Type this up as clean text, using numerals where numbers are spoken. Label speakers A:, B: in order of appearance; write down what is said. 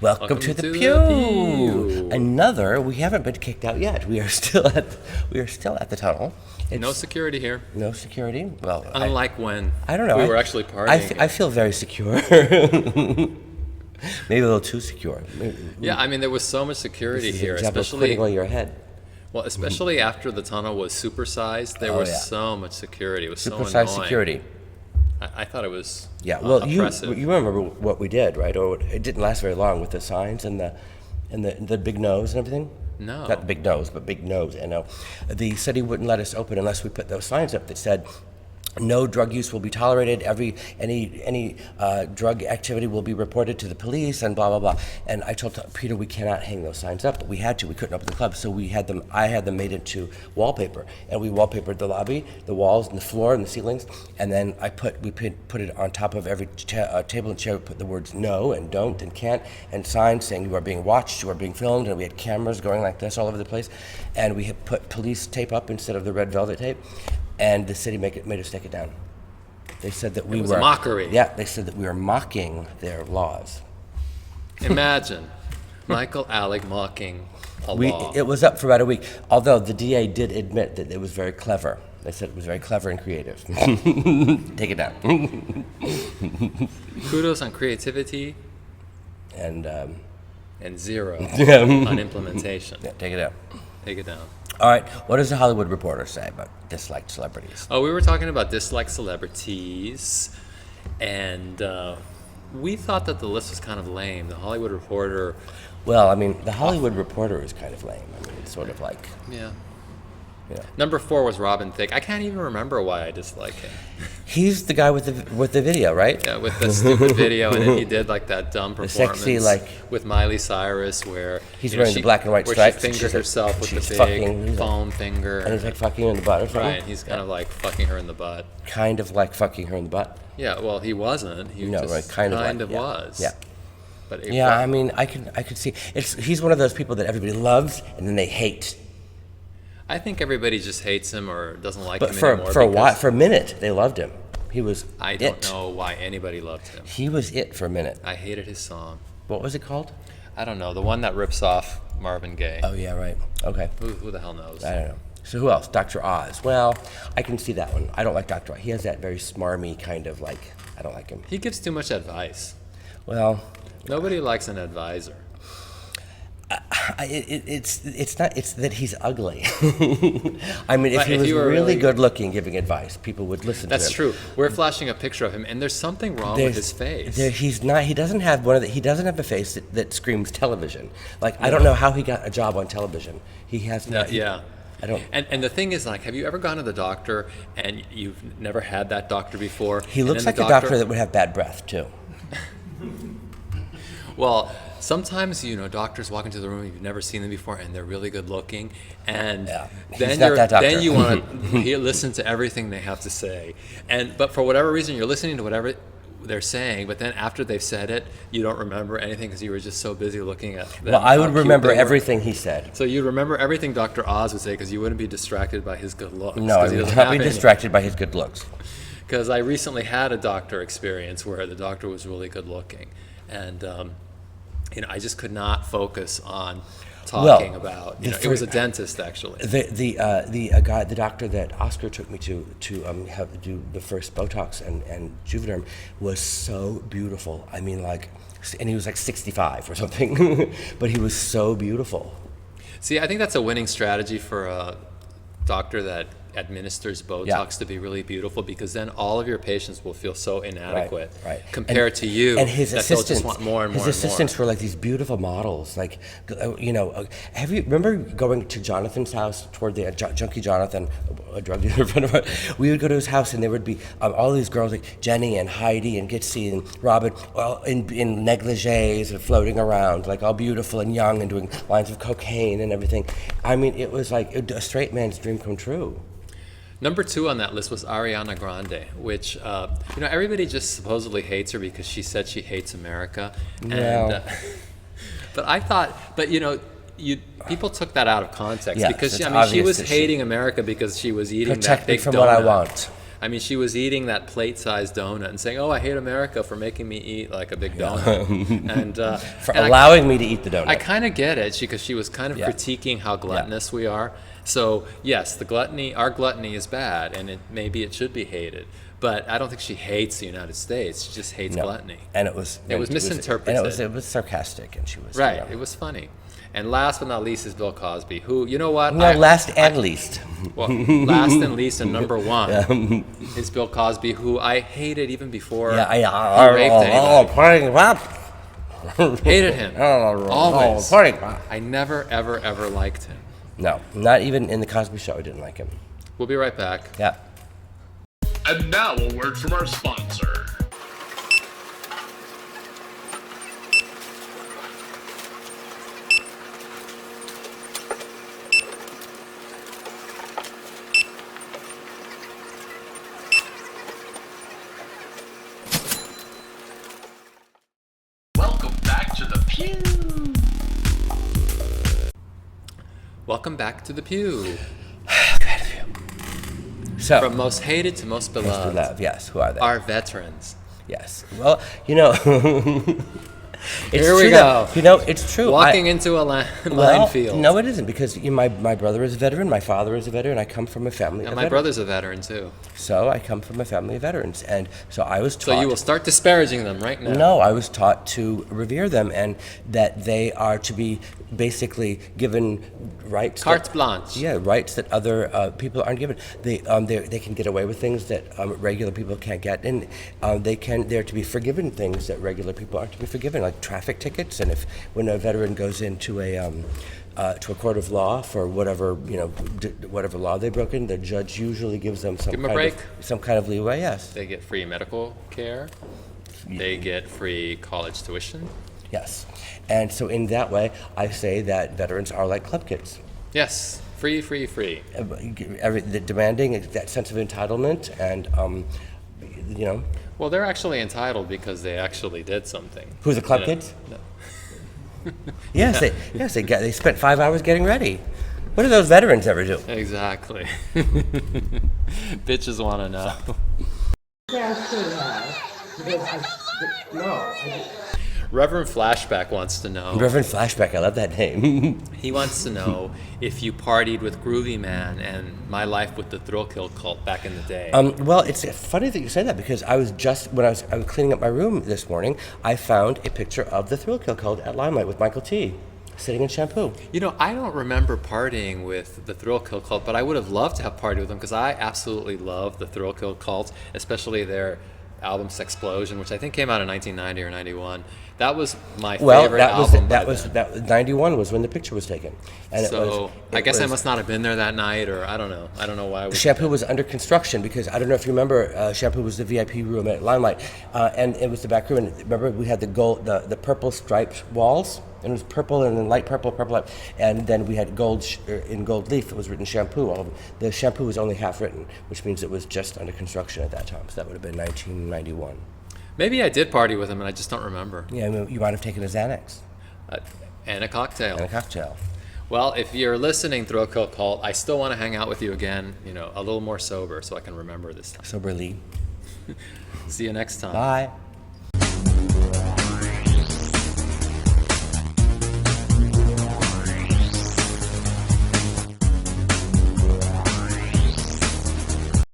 A: Welcome to the Pew. We haven't been kicked out yet. We are still at the tunnel.
B: No security here.
A: No security. Well,
B: unlike when
A: I don't know.
B: We were actually partying.
A: I feel very secure. Maybe a little too secure.
B: Yeah, I mean there was so much security here,
A: especially on your head.
B: Well, especially after the tunnel was supersized, there was so much security. It was so annoying.
A: Supersized security.
B: I thought it was
A: oppressive. You remember what we did, right? Or it didn't last very long with the signs and the big nose and everything.
B: No.
A: Not the big nose, but big nose. I know. The city wouldn't let us open unless we put those signs up that said, no drug use will be tolerated. Any drug activity will be reported to the police, and blah blah blah. And I told Peter we cannot hang those signs up, but we had to. We couldn't open the club, so we had them. I had them made into wallpaper, and we wallpapered the lobby, the walls, and the floor, and the ceilings. And then we put it on top of every table and chair. We put the words no and don't and can't and signs saying you are being watched, you are being filmed, and we had cameras going like this all over the place. And we had put police tape up instead of the red velvet tape. And the city made us take it down. They said that
B: it was a mockery.
A: Yeah, they said that we were mocking their laws.
B: Imagine Michael Alig mocking a law.
A: It was up for about a week, although the DA did admit that it was very clever. They said it was very clever and creative. Take it down.
B: Kudos on creativity.
A: And
B: zero on implementation.
A: Yeah, take it out.
B: Take it down.
A: All right, what does the Hollywood Reporter say about disliked celebrities?
B: Oh, we were talking about disliked celebrities, and we thought that the list was kind of lame. The Hollywood Reporter...
A: Well, I mean, the Hollywood Reporter is kind of lame. I mean, it's sort of like...
B: Yeah. Number 4 was Robin Thicke. I can't even remember why I dislike him.
A: He's the guy with the video, right?
B: Yeah, with the stupid video, and then he did like that dumb performance
A: sexy,
B: with Miley Cyrus where
A: he's wearing the black and white stripes.
B: Where she fingers herself with the big foam finger.
A: And he's like fucking her in the butt or something.
B: Right, he's kind of like fucking her in the butt.
A: Kind of like fucking her in the butt?
B: Yeah, well, he wasn't. He
A: kind of
B: was.
A: Yeah.
B: But
A: I mean, I could see. He's one of those people that everybody loves and then they hate.
B: I think everybody just hates him or doesn't like him
A: anymore.
B: But
A: for a while, for a minute, they loved him. He was
B: I don't know why anybody loved him.
A: He was it for a minute.
B: I hated his song.
A: What was it called?
B: I don't know. The one that rips off Marvin Gaye.
A: Oh, yeah, right. Okay.
B: Who the hell knows?
A: I don't know. So who else? Dr. Oz. Well, I can see that one. I don't like Dr. Oz. He has that very smarmy kind of like, I don't like him.
B: He gives too much advice.
A: Well.
B: Nobody likes an advisor.
A: It's that he's ugly. I mean, if he was really good looking giving advice, people would listen to him.
B: That's true. We're flashing a picture of him, and there's something wrong with his face.
A: He's not. He doesn't have he doesn't have a face that screams television. Like I don't know how he got a job on television. He has not.
B: Yeah.
A: I don't.
B: And the thing is, like, have you ever gone to the doctor and you've never had that doctor before?
A: He looks like a doctor that would have bad breath too.
B: Well, sometimes, doctors walk into the room, you've never seen them before, and they're really good looking, and then you want to listen to everything they have to say. But for whatever reason, you're listening to whatever they're saying, but then after they've said it, you don't remember anything because you were just so busy looking at them.
A: Well, I would remember everything he said.
B: So you'd remember everything Dr. Oz would say because you wouldn't be distracted by his good looks.
A: No, I would not be distracted by his good looks.
B: Because I recently had a doctor experience where the doctor was really good looking, and I just could not focus on talking about. It was a dentist actually.
A: The doctor that Oscar took me to do the first Botox and Juvederm was so beautiful. I mean, and he was like 65 or something, but he was so beautiful.
B: See, I think that's a winning strategy for a doctor that administers Botox to be really beautiful, because then all of your patients will feel so inadequate compared to you,
A: and his assistants
B: just want more and more.
A: His assistants were like these beautiful models. Like, remember going to Jonathan's house toward the Junkie Jonathan, a drug dealer friend of ours? We would go to his house, and there would be all these girls like Jenny and Heidi and Gitsy and Robin, all in negligees and floating around, like all beautiful and young and doing lines of cocaine and everything. I mean, it was like a straight man's dream come true.
B: Number 2 on that list was Ariana Grande, which everybody just supposedly hates her because she said she hates America.
A: No.
B: But I thought, people took that out of context because she was hating America because she was eating
A: Protect
B: that big
A: me from
B: donut.
A: what I want.
B: I mean, she was eating that plate-sized donut and saying, "Oh, I hate America for making me eat like a big donut," and
A: for allowing me to eat the donut.
B: I kind of get it because she was kind of critiquing how gluttonous we are. So yes, our gluttony is bad, and maybe it should be hated. But I don't think she hates the United States. She just hates gluttony.
A: And it was
B: misinterpreted.
A: And it was sarcastic, and she was
B: right. It was funny. And last but not least is Bill Cosby, who, you know what?
A: No, last and least.
B: Well, last and least and number one is Bill Cosby, who I hated even before he raped anybody. Hated him. Always. I never, ever, ever liked him.
A: No, not even in the Cosby Show I didn't like him.
B: We'll be right back.
A: Yeah.
C: And now a word from our sponsor. Welcome back to the Pew.
B: Welcome back to the Pew.
A: So,
B: from most hated to most beloved.
A: Yes, who are they?
B: Our veterans.
A: Yes. Well, you know,
B: here we go.
A: It's true.
B: Walking into a minefield.
A: No, it isn't, because my brother is a veteran, my father is a veteran, I come from a family of veterans.
B: My brother's a veteran, too.
A: So I come from a family of veterans, and so I was taught...
B: So you will start disparaging them right now.
A: No, I was taught to revere them, and that they are to be basically given rights...
B: Carte blanche.
A: Yeah, rights that other people aren't given. They can get away with things that regular people can't get, and they're to be forgiven things that regular people aren't to be forgiven, like traffic tickets. And when a veteran goes into to a court of law for whatever law they've broken, the judge usually gives them some kind of leeway. Yes,
B: they get free medical care. They get free college tuition.
A: Yes, and so in that way, I say that veterans are like club kids.
B: Yes, free.
A: Demanding that sense of entitlement, and
B: Well, they're actually entitled because they actually did something.
A: Who, the club kids?
B: No.
A: Yes, they spent 5 hours getting ready. What do those veterans ever do?
B: Exactly. Bitches want to know.
A: Yeah, I should have.
B: Reverend Flashback wants to know.
A: Reverend Flashback, I love that name.
B: He wants to know if you partied with Groovy Man and My Life with the Thrill Kill Cult back in the day.
A: Well, it's funny that you say that, because I was cleaning up my room this morning, I found a picture of the Thrill Kill Cult at Limelight with Michael T. sitting in Shampoo.
B: I don't remember partying with the Thrill Kill Cult, but I would have loved to have partied with them, because I absolutely love the Thrill Kill Cult, especially their album Sexplosion, which I think came out in 1990 or 91. That was my favorite album.
A: That 91 was when the picture was taken. And
B: I guess I must not have been there that night, or I don't know. I don't know why.
A: Shampoo was under construction, because I don't know if you remember, Shampoo was the VIP room at Limelight, and it was the back room. And remember, we had the purple striped walls, and it was purple and then light purple, and then we had gold in gold leaf. It was written Shampoo. The Shampoo was only half written, which means it was just under construction at that time. So that would have been 1991.
B: Maybe I did party with him, and I just don't remember.
A: Yeah, you might have taken a Xanax.
B: And a cocktail.
A: Well,
B: if you're listening, Thrill Kill Cult, I still want to hang out with you again, a little more sober, so I can remember this time.
A: Soberly.
B: See you next time.
A: Bye.